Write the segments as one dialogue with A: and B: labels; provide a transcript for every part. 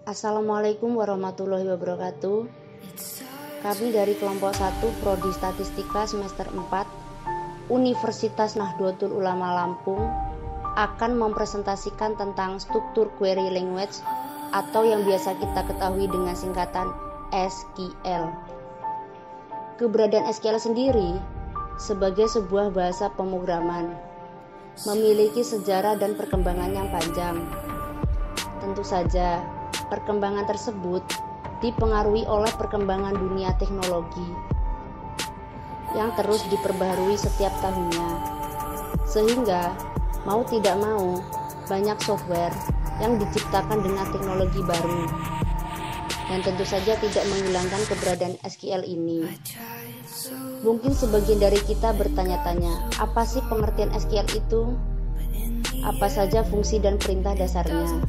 A: Assalamualaikum warahmatullahi wabarakatuh. Kami dari kelompok 1 Prodi Statistika semester 4 Universitas Nahdlatul Ulama Lampung akan mempresentasikan tentang struktur query language atau yang biasa kita ketahui dengan singkatan SQL. Keberadaan SQL sendiri sebagai sebuah bahasa pemrograman memiliki sejarah dan perkembangan yang panjang. Tentu saja, perkembangan tersebut dipengaruhi oleh perkembangan dunia teknologi yang terus diperbaharui setiap tahunnya, sehingga mau tidak mau banyak software yang diciptakan dengan teknologi baru, dan tentu saja tidak menghilangkan keberadaan SQL ini. Mungkin sebagian dari kita bertanya-tanya, apa sih pengertian SQL itu? Apa saja fungsi dan perintah dasarnya?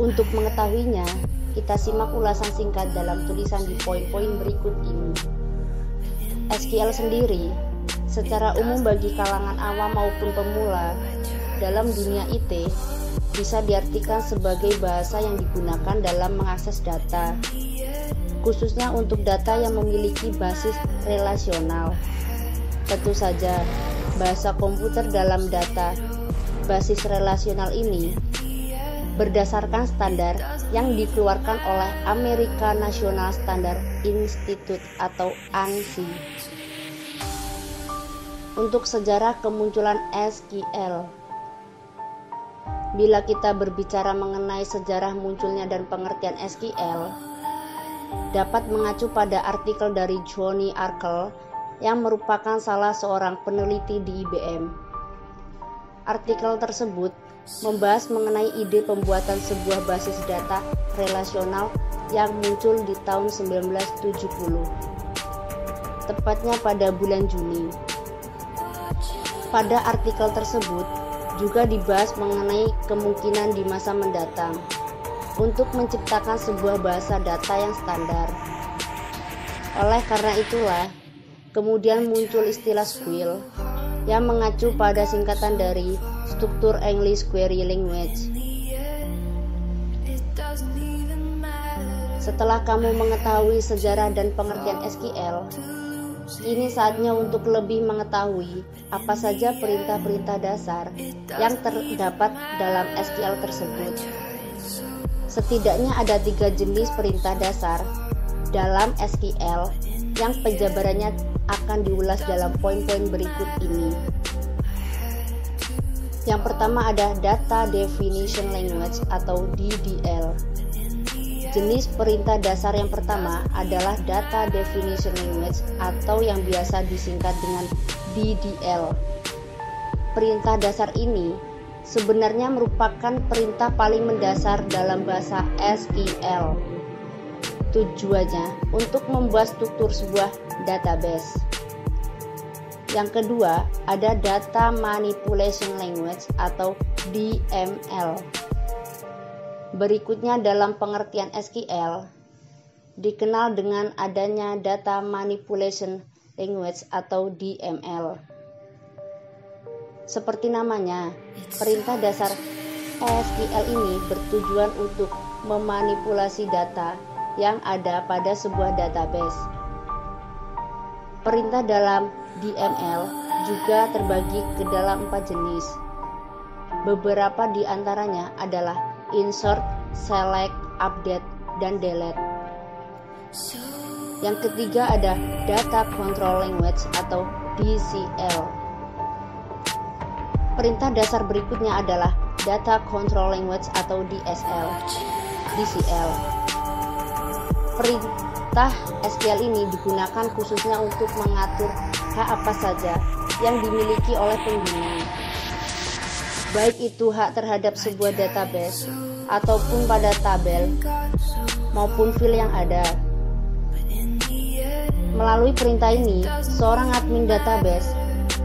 A: Untuk mengetahuinya, kita simak ulasan singkat dalam tulisan di poin-poin berikut ini. SQL sendiri, secara umum bagi kalangan awam maupun pemula dalam dunia IT, bisa diartikan sebagai bahasa yang digunakan dalam mengakses data, khususnya untuk data yang memiliki basis relasional. Tentu saja, bahasa komputer dalam data basis relasional ini berdasarkan standar yang dikeluarkan oleh American National Standard Institute atau ANSI. Untuk sejarah kemunculan SQL, bila kita berbicara mengenai sejarah munculnya dan pengertian SQL, dapat mengacu pada artikel dari Johnny Arkel yang merupakan salah seorang peneliti di IBM. Artikel tersebut membahas mengenai ide pembuatan sebuah basis data relasional yang muncul di tahun 1970, tepatnya pada bulan Juni. Pada artikel tersebut juga dibahas mengenai kemungkinan di masa mendatang untuk menciptakan sebuah bahasa data yang standar. Oleh karena itulah, kemudian muncul istilah SQL yang mengacu pada singkatan dari struktur English Query Language. Setelah kamu mengetahui sejarah dan pengertian SQL, ini saatnya untuk lebih mengetahui apa saja perintah-perintah dasar yang terdapat dalam SQL tersebut. Setidaknya ada 3 jenis perintah dasar dalam SQL yang penjabarannya akan diulas dalam poin-poin berikut ini. Yang pertama ada Data Definition Language atau DDL. Jenis perintah dasar yang pertama adalah Data Definition Language atau yang biasa disingkat dengan DDL. Perintah dasar ini sebenarnya merupakan perintah paling mendasar dalam bahasa SQL. Tujuannya untuk membuat struktur sebuah database. Yang kedua, ada Data Manipulation Language atau DML. Berikutnya dalam pengertian SQL, dikenal dengan adanya Data Manipulation Language atau DML. Seperti namanya, perintah dasar SQL ini bertujuan untuk memanipulasi data yang ada pada sebuah database. Perintah dalam DML juga terbagi ke dalam 4 jenis. Beberapa di antaranya adalah insert, select, update, dan delete. Yang ketiga ada Data Control Language atau DCL. Perintah dasar berikutnya adalah Data Control Language atau DCL. Perintah SQL ini digunakan khususnya untuk mengatur hak apa saja yang dimiliki oleh pengguna, baik itu hak terhadap sebuah database ataupun pada tabel maupun file yang ada. Melalui perintah ini, seorang admin database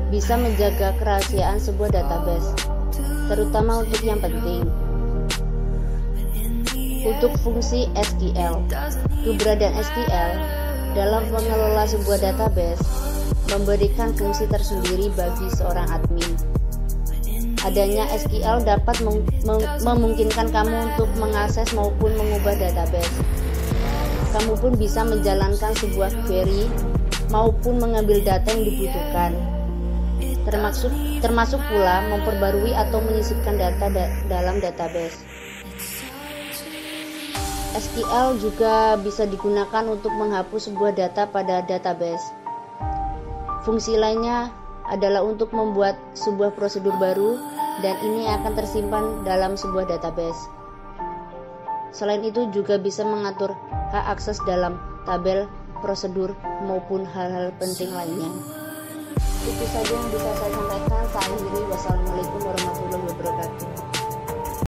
A: bisa menjaga kerahasiaan sebuah database, terutama untuk yang penting. Untuk fungsi SQL, keberadaan SQL dalam mengelola sebuah database memberikan fungsi tersendiri bagi seorang admin. Adanya SQL dapat memungkinkan kamu untuk mengakses maupun mengubah database. Kamu pun bisa menjalankan sebuah query maupun mengambil data yang dibutuhkan, termasuk pula memperbarui atau menyisipkan data dalam database. SQL juga bisa digunakan untuk menghapus sebuah data pada database. Fungsi lainnya adalah untuk membuat sebuah prosedur baru, dan ini akan tersimpan dalam sebuah database. Selain itu juga bisa mengatur hak akses dalam tabel, prosedur, maupun hal-hal penting lainnya. Itu saja yang bisa saya sampaikan. Saya akhiri. Wassalamualaikum warahmatullahi wabarakatuh.